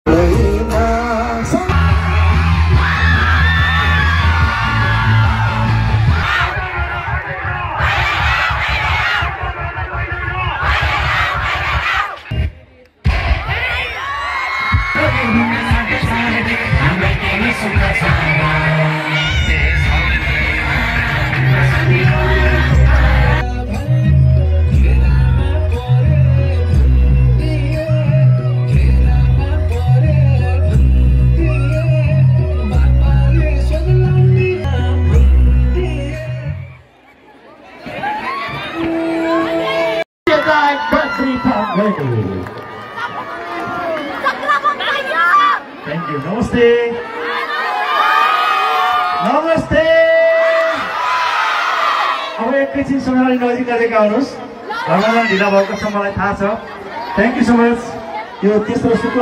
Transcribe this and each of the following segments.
Thank you. Namaste. Namaste. अब एकैछिन समयलाई नजिक नजिक आउनुहोस्। भगवान ढिला भएको छ मलाई थाहा छ। Thank you so much. यो तेस्रो शुक्ल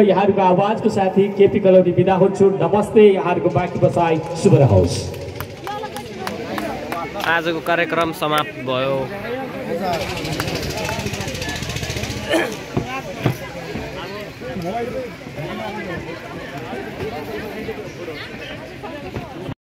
यहाँहरुको आवाजको साथी केपी कलौदी बिदा हुन्छु। नमस्ते। यहाँहरुको बाँकी बसाई शुभ रहोस्। आजको कार्यक्रम समाप्त भयो।